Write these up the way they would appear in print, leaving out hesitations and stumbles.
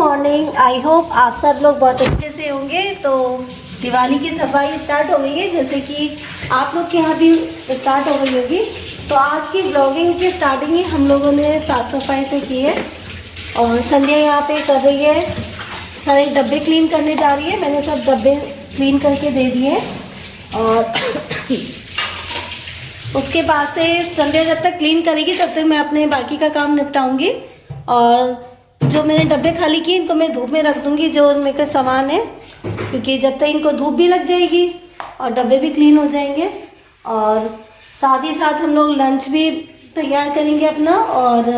Morning. I hope आप सब लोग बहुत अच्छे से होंगे। तो दिवाली की सफाई स्टार्ट हो गई है, जैसे कि आप लोग के यहाँ भी स्टार्ट हो गई होगी। तो आज की ब्लॉगिंग की स्टार्टिंग ही हम लोगों ने साफ सफाई से की है और संध्या यहाँ पे कर रही है, सारे डब्बे क्लीन करने जा रही है। मैंने सब डब्बे क्लीन करके दे दिए और उसके बाद से संध्या जब तक क्लीन करेगी तब तक मैं अपने बाकी का काम निपटाऊंगी। और जो मैंने डब्बे खाली किए इनको मैं धूप में रख दूंगी, जो उनमें का सामान है, क्योंकि जब तक इनको धूप भी लग जाएगी और डब्बे भी क्लीन हो जाएंगे। और साथ ही साथ हम लोग लंच भी तैयार करेंगे अपना, और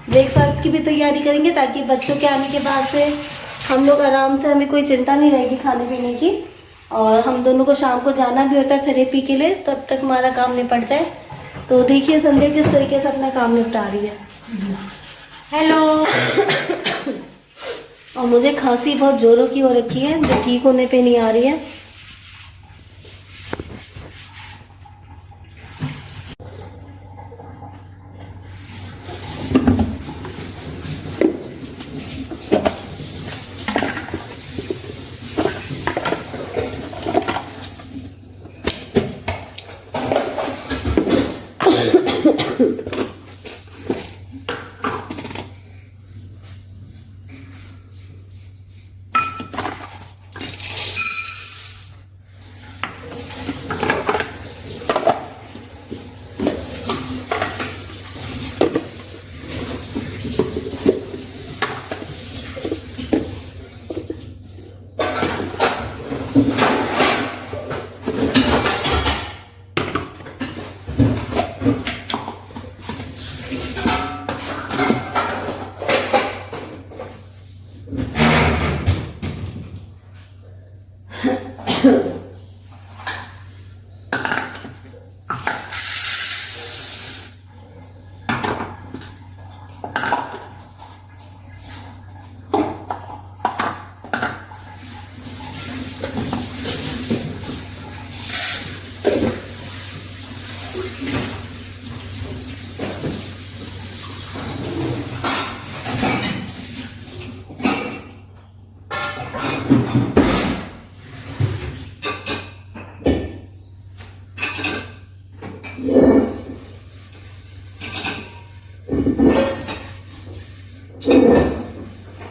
ब्रेकफास्ट की भी तैयारी करेंगे, ताकि बच्चों के आने के बाद से हम लोग आराम से, हमें कोई चिंता नहीं रहेगी खाने पीने की। और हम दोनों को शाम को जाना भी होता है थेरेपी के लिए, तब तक हमारा काम निपट जाए। तो देखिए संध्या किस तरीके से अपना काम निपटा रही है। हेलो। और मुझे खांसी बहुत जोरों की हो रखी है, जो ठीक होने पे नहीं आ रही है।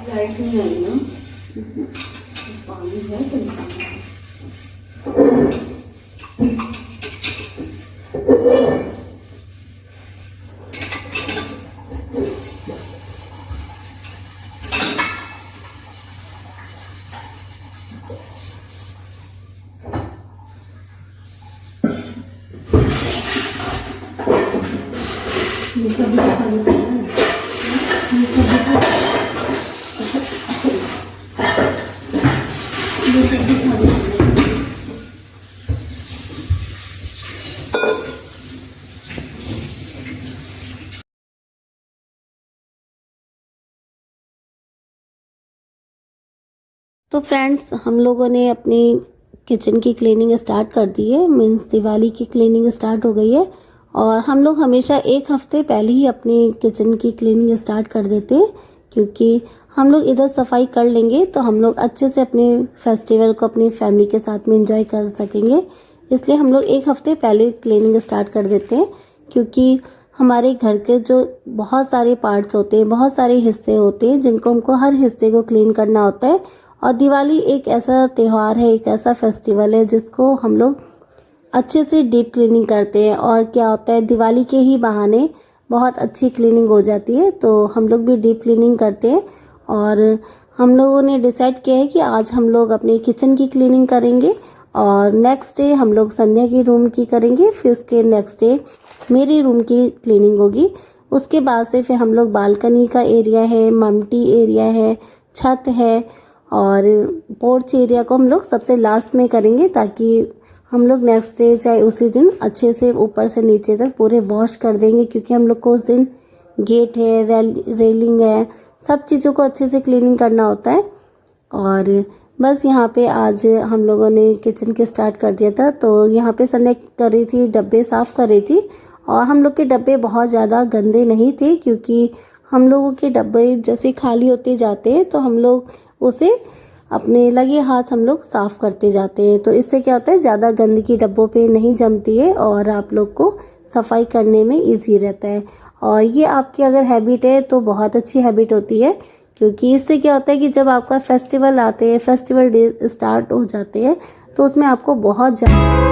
लाइट नहीं आई ना, पानी है तो फ्रेंड्स, हम लोगों ने अपनी किचन की क्लीनिंग स्टार्ट कर दी है। मीन्स दिवाली की क्लीनिंग स्टार्ट हो गई है। और हम लोग हमेशा एक हफ्ते पहले ही अपनी किचन की क्लीनिंग स्टार्ट कर देते हैं, क्योंकि हम लोग इधर सफाई कर लेंगे तो हम लोग अच्छे से अपने फेस्टिवल को अपनी फैमिली के साथ में एंजॉय कर सकेंगे। इसलिए हम लोग एक हफ्ते पहले क्लीनिंग स्टार्ट कर देते हैं, क्योंकि हमारे घर के जो बहुत सारे पार्ट्स होते हैं, बहुत सारे हिस्से होते हैं, जिनको हमको हर हिस्से को क्लीन करना होता है। और दिवाली एक ऐसा त्यौहार है, एक ऐसा फेस्टिवल है जिसको हम लोग अच्छे से डीप क्लीनिंग करते हैं। और क्या होता है, दिवाली के ही बहाने बहुत अच्छी क्लीनिंग हो जाती है, तो हम लोग भी डीप क्लीनिंग करते हैं। और हम लोगों ने डिसाइड किया है कि आज हम लोग अपने किचन की क्लीनिंग करेंगे, और नेक्स्ट डे हम लोग संध्या की रूम की करेंगे, फिर उसके नेक्स्ट डे मेरी रूम की क्लीनिंग होगी। उसके बाद से फिर हम लोग बालकनी का एरिया है, ममटी एरिया है, छत है और पोर्च एरिया को हम लोग सबसे लास्ट में करेंगे, ताकि हम लोग नेक्स्ट डे चाहे उसी दिन अच्छे से ऊपर से नीचे तक पूरे वॉश कर देंगे, क्योंकि हम लोग को उस दिन गेट है, रेलिंग है, सब चीज़ों को अच्छे से क्लीनिंग करना होता है। और बस यहाँ पे आज हम लोगों ने किचन के स्टार्ट कर दिया था। तो यहाँ पे संध्या कर रही थी, डब्बे साफ़ कर रही थी। और हम लोग के डब्बे बहुत ज़्यादा गंदे नहीं थे, क्योंकि हम लोगों के डब्बे जैसे खाली होते जाते हैं तो हम लोग उसे अपने लगे हाथ हम लोग साफ़ करते जाते हैं। तो इससे क्या होता है, ज़्यादा गंदगी डब्बों पे नहीं जमती है और आप लोग को सफाई करने में ईजी रहता है। और ये आपकी अगर हैबिट है तो बहुत अच्छी हैबिट होती है, क्योंकि इससे क्या होता है कि जब आपका फेस्टिवल आते हैं, फेस्टिवल डे स्टार्ट हो जाते हैं, तो उसमें आपको बहुत ज़्यादा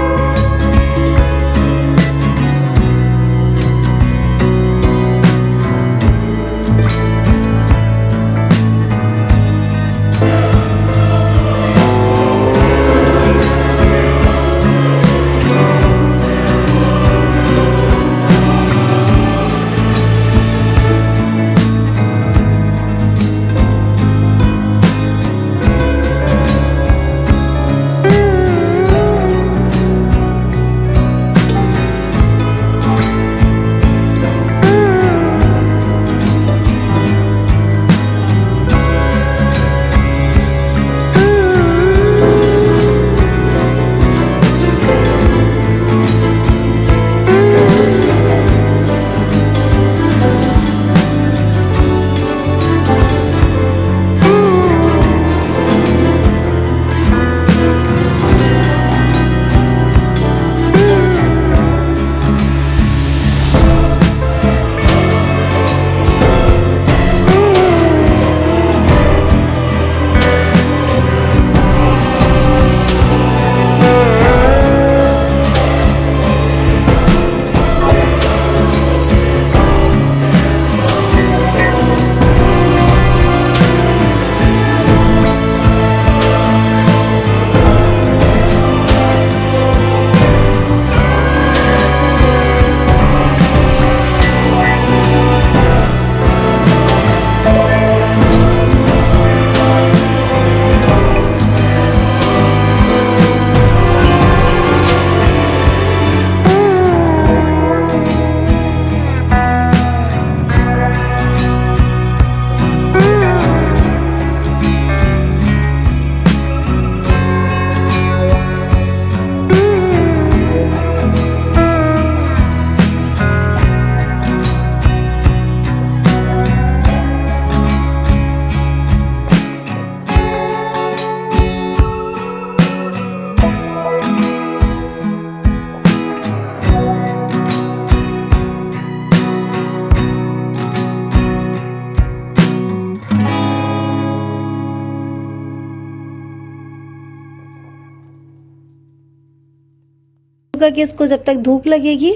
कि इसको जब तक धूप लगेगी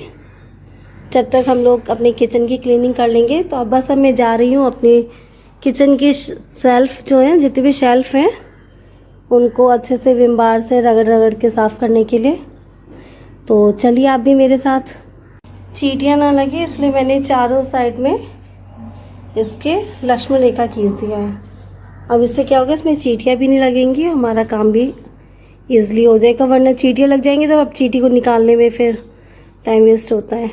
जब तक हम लोग अपने किचन की क्लीनिंग कर लेंगे। तो अब बस अब मैं जा रही हूँ अपने किचन की सेल्फ जो है, जितनी भी शेल्फ हैं, उनको अच्छे से विम बार से रगड़ रगड़ के साफ़ करने के लिए। तो चलिए आप भी मेरे साथ। चींटियाँ ना लगे इसलिए मैंने चारों साइड में इसके लक्ष्मण रेखा खींच दिया है। अब इससे क्या होगा, इसमें चींटियाँ भी नहीं लगेंगी, हमारा काम भी ईजिली हो जाएगा। वरना चींटियाँ लग जाएंगी तो अब चींटी को निकालने में फिर टाइम वेस्ट होता है।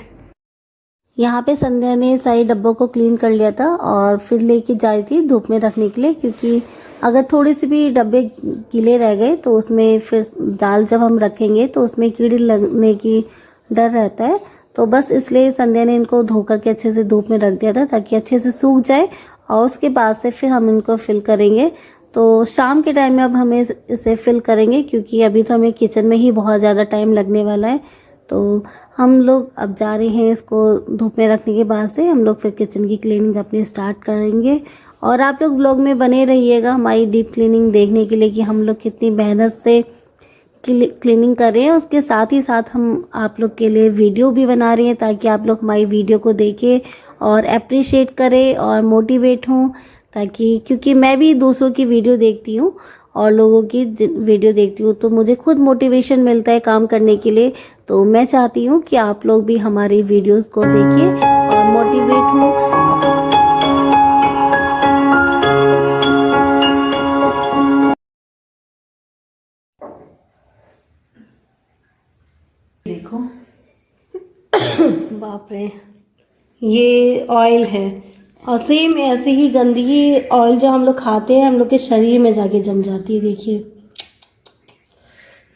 यहाँ पे संध्या ने सारे डब्बों को क्लीन कर लिया था और फिर लेके जा रही थी धूप में रखने के लिए, क्योंकि अगर थोड़े से भी डब्बे गीले रह गए तो उसमें फिर दाल जब हम रखेंगे तो उसमें कीड़े लगने की डर रहता है। तो बस इसलिए संध्या ने इनको धो करके अच्छे से धूप में रख दिया था ताकि अच्छे से सूख जाए और उसके बाद से फिर हम इनको फिल करेंगे। तो शाम के टाइम में अब हमें इसे फिल करेंगे, क्योंकि अभी तो हमें किचन में ही बहुत ज़्यादा टाइम लगने वाला है। तो हम लोग अब जा रहे हैं, इसको धूप में रखने के बाद से हम लोग फिर किचन की क्लीनिंग अपनी स्टार्ट करेंगे। और आप लोग ब्लॉग में बने रहिएगा हमारी डीप क्लीनिंग देखने के लिए कि हम लोग कितनी मेहनत से क्लीनिंग कर रहे हैं। उसके साथ ही साथ हम आप लोग के लिए वीडियो भी बना रहे हैं ताकि आप लोग हमारी वीडियो को देखें और अप्रिशिएट करें और मोटिवेट हों, ताकि क्योंकि मैं भी दूसरों की वीडियो देखती हूँ और लोगों की वीडियो देखती हूँ तो मुझे खुद मोटिवेशन मिलता है काम करने के लिए। तो मैं चाहती हूँ कि आप लोग भी हमारी वीडियोस को देखें और मोटिवेट हों। देखो बाप रे, ये ऑयल है और सेम ऐसे ही गंदगी ऑयल जो हम लोग खाते हैं हम लोग के शरीर में जाके जम जाती है। देखिए,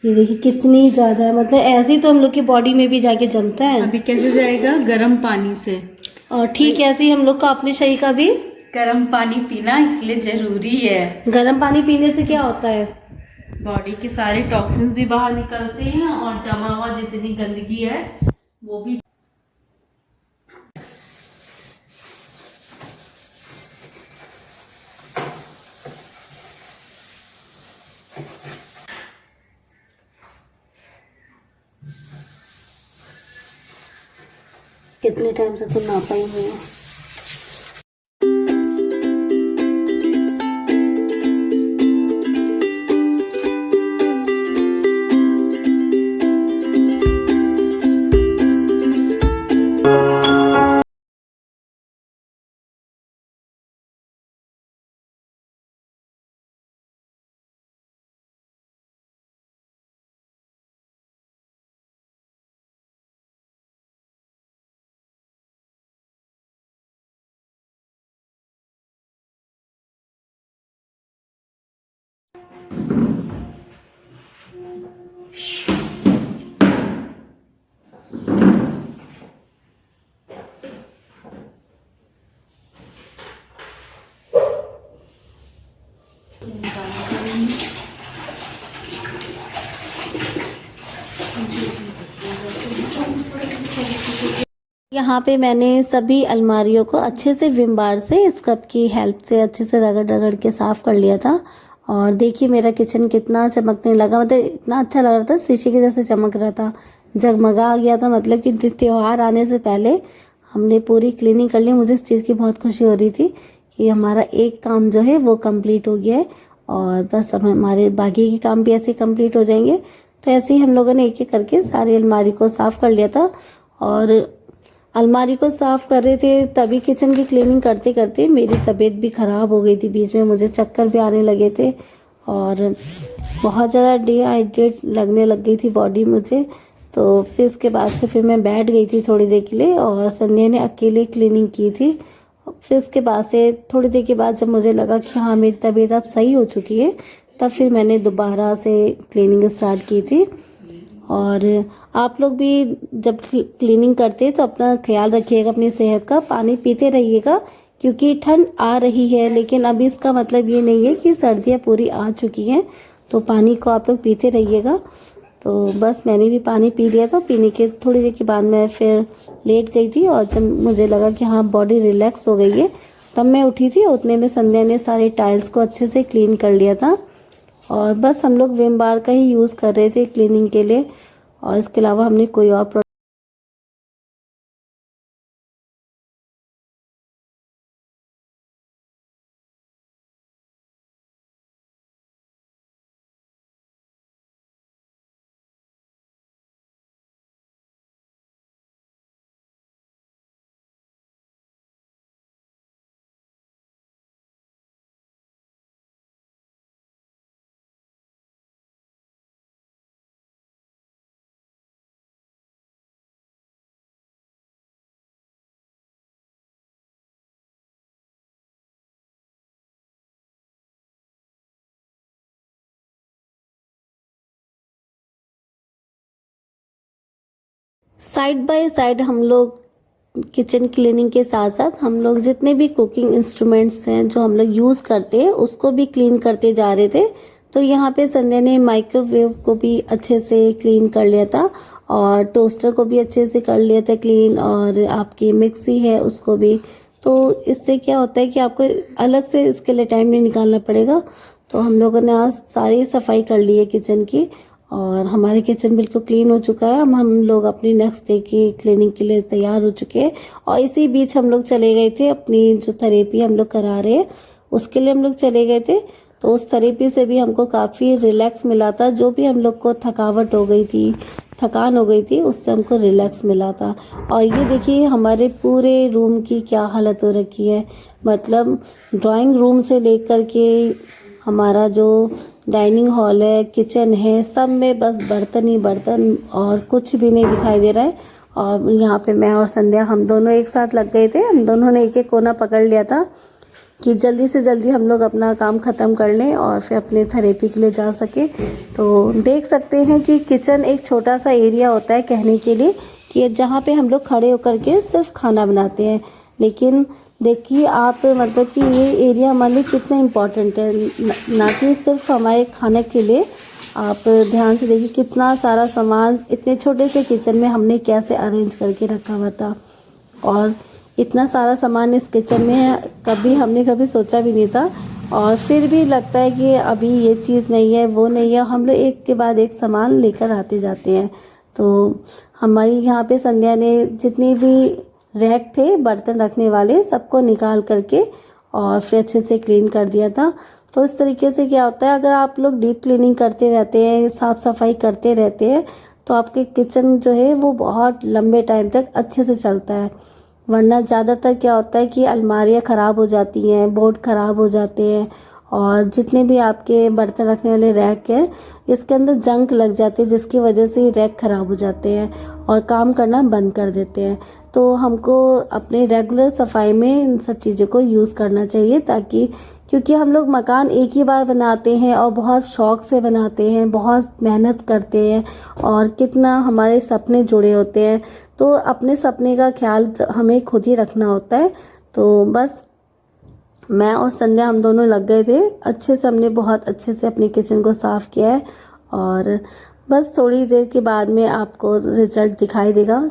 ये देखिए कितनी ज़्यादा है, मतलब ऐसे ही तो हम लोग की बॉडी में भी जाके जमता है। अभी कैसे जाएगा, गर्म पानी से और ठीक है, ऐसे ही हम लोग का अपने शरीर का भी गर्म पानी पीना इसलिए जरूरी है। गर्म पानी पीने से क्या होता है, बॉडी के सारे टॉक्सिन्स भी बाहर निकलते हैं और जमा हुआ जितनी गंदगी है वो भी। कितने टाइम से तुम नापा ही नहीं हो। यहाँ पे मैंने सभी अलमारियों को अच्छे से विम बार से स्क्रब की हेल्प से अच्छे से रगड़ रगड़ के साफ़ कर लिया था। और देखिए मेरा किचन कितना चमकने लगा, मतलब इतना अच्छा लग रहा था, शीशे के जैसे चमक रहा था, जगमगा गया था। मतलब कि त्योहार आने से पहले हमने पूरी क्लीनिंग कर ली। मुझे इस चीज़ की बहुत खुशी हो रही थी कि हमारा एक काम जो है वो कंप्लीट हो गया है और बस अब हमारे बाकी के काम भी ऐसे कंप्लीट हो जाएंगे। तो ऐसे ही हम लोगों ने एक एक करके सारी अलमारी को साफ़ कर लिया था। और अलमारी को साफ़ कर रहे थे तभी किचन की क्लीनिंग करते करते मेरी तबीयत भी ख़राब हो गई थी। बीच में मुझे चक्कर भी आने लगे थे और बहुत ज़्यादा डिहाइड्रेट लगने लग गई थी बॉडी मुझे। तो फिर उसके बाद से फिर मैं बैठ गई थी थोड़ी देर के लिए और संध्या ने अकेले क्लीनिंग की थी। फिर उसके बाद से थोड़ी देर के बाद जब मुझे लगा कि हाँ मेरी तबीयत अब सही हो चुकी है, तब फिर मैंने दोबारा से क्लीनिंग स्टार्ट की थी। और आप लोग भी जब क्लीनिंग करते हैं तो अपना ख्याल रखिएगा अपनी सेहत का, पानी पीते रहिएगा क्योंकि ठंड आ रही है। लेकिन अभी इसका मतलब ये नहीं है कि सर्दियाँ पूरी आ चुकी हैं, तो पानी को आप लोग पीते रहिएगा। तो बस मैंने भी पानी पी लिया था। पीने के थोड़ी देर के बाद मैं फिर लेट गई थी और जब मुझे लगा कि हाँ बॉडी रिलैक्स हो गई है तब मैं उठी थी। उतने में संध्या ने सारे टाइल्स को अच्छे से क्लीन कर लिया था और बस हम लोग विम बार का ही यूज़ कर रहे थे क्लीनिंग के लिए और इसके अलावा हमने कोई और प्रोडक्ट साइड बाय साइड हम लोग किचन क्लीनिंग के साथ साथ हम लोग जितने भी कुकिंग इंस्ट्रूमेंट्स हैं जो हम लोग यूज़ करते हैं उसको भी क्लीन करते जा रहे थे। तो यहाँ पे संध्या ने माइक्रोवेव को भी अच्छे से क्लीन कर लिया था और टोस्टर को भी अच्छे से कर लिया था क्लीन, और आपकी मिक्सी है उसको भी। तो इससे क्या होता है कि आपको अलग से इसके लिए टाइम नहीं निकालना पड़ेगा। तो हम लोगों ने आज सारी सफाई कर ली है किचन की और हमारे किचन बिल्कुल क्लीन हो चुका है। हम लोग अपनी नेक्स्ट डे की क्लीनिंग के लिए तैयार हो चुके हैं। और इसी बीच हम लोग चले गए थे अपनी जो थेरेपी हम लोग करा रहे हैं उसके लिए हम लोग चले गए थे। तो उस थेरेपी से भी हमको काफ़ी रिलैक्स मिला था। जो भी हम लोग को थकावट हो गई थी, थकान हो गई थी, उससे हमको रिलैक्स मिला था। और ये देखिए हमारे पूरे रूम की क्या हालत हो रखी है। मतलब ड्राइंग रूम से लेकर के हमारा जो डाइनिंग हॉल है, किचन है, सब में बस बर्तन ही बर्तन और कुछ भी नहीं दिखाई दे रहा है। और यहाँ पे मैं और संध्या हम दोनों एक साथ लग गए थे। हम दोनों ने एक एक कोना पकड़ लिया था कि जल्दी से जल्दी हम लोग अपना काम ख़त्म कर लें और फिर अपने थेरेपी के लिए जा सके। तो देख सकते हैं कि किचन एक छोटा सा एरिया होता है कहने के लिए कि जहाँ पे हम लोग खड़े होकर के सिर्फ खाना बनाते हैं। लेकिन देखिए आप मतलब कि ये एरिया हमारे लिए कितना इम्पोर्टेंट है, ना कि सिर्फ हमारे खाने के लिए। आप ध्यान से देखिए कितना सारा सामान इतने छोटे से किचन में हमने कैसे अरेंज करके रखा हुआ था। और इतना सारा सामान इस किचन में है, कभी सोचा भी नहीं था। और फिर भी लगता है कि अभी ये चीज़ नहीं है, वो नहीं है, हम लोग एक के बाद एक सामान लेकर आते जाते हैं। तो हमारी यहाँ पे संध्या ने जितनी भी रैक थे बर्तन रखने वाले सबको निकाल करके और फिर अच्छे से क्लीन कर दिया था। तो इस तरीके से क्या होता है, अगर आप लोग डीप क्लीनिंग करते रहते हैं, साफ़ सफाई करते रहते हैं, तो आपके किचन जो है वो बहुत लंबे टाइम तक अच्छे से चलता है। वरना ज़्यादातर क्या होता है कि अलमारियाँ ख़राब हो जाती हैं, बोर्ड ख़राब हो जाते हैं, और जितने भी आपके बर्तन रखने वाले रैक हैं इसके अंदर जंक लग जाते हैं, जिसकी वजह से रैक ख़राब हो जाते हैं और काम करना बंद कर देते हैं। तो हमको अपने रेगुलर सफाई में इन सब चीज़ों को यूज़ करना चाहिए, ताकि क्योंकि हम लोग मकान एक ही बार बनाते हैं और बहुत शौक़ से बनाते हैं, बहुत मेहनत करते हैं और कितना हमारे सपने जुड़े होते हैं। तो अपने सपने का ख्याल हमें खुद ही रखना होता है। तो बस मैं और संध्या हम दोनों लग गए थे अच्छे से, हमने बहुत अच्छे से अपने किचन को साफ़ किया है और बस थोड़ी देर के बाद में आपको रिज़ल्ट दिखाई देगा।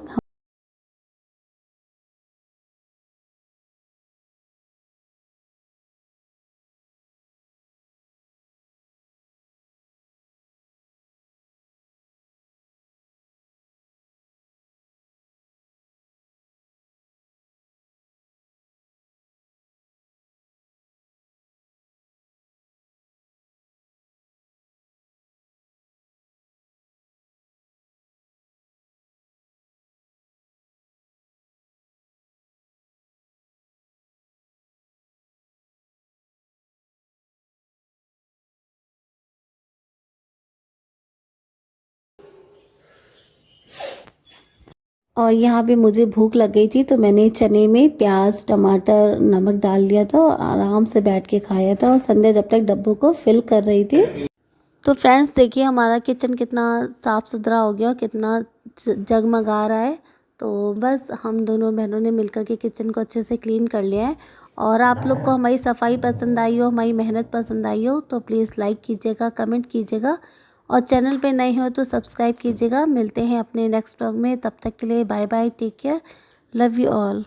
और यहाँ पे मुझे भूख लग गई थी तो मैंने चने में प्याज टमाटर नमक डाल लिया था और आराम से बैठ के खाया था, और संध्या जब तक डब्बों को फिल कर रही थी। तो फ्रेंड्स देखिए हमारा किचन कितना साफ़ सुथरा हो गया, कितना जगमगा रहा है। तो बस हम दोनों बहनों ने मिलकर के किचन को अच्छे से क्लीन कर लिया है। और आप लोग को हमारी सफाई पसंद आई हो, हमारी मेहनत पसंद आई हो तो प्लीज़ लाइक कीजिएगा, कमेंट कीजिएगा, और चैनल पे नए हो तो सब्सक्राइब कीजिएगा। मिलते हैं अपने नेक्स्ट व्लॉग में, तब तक के लिए bye bye, take care, love you all.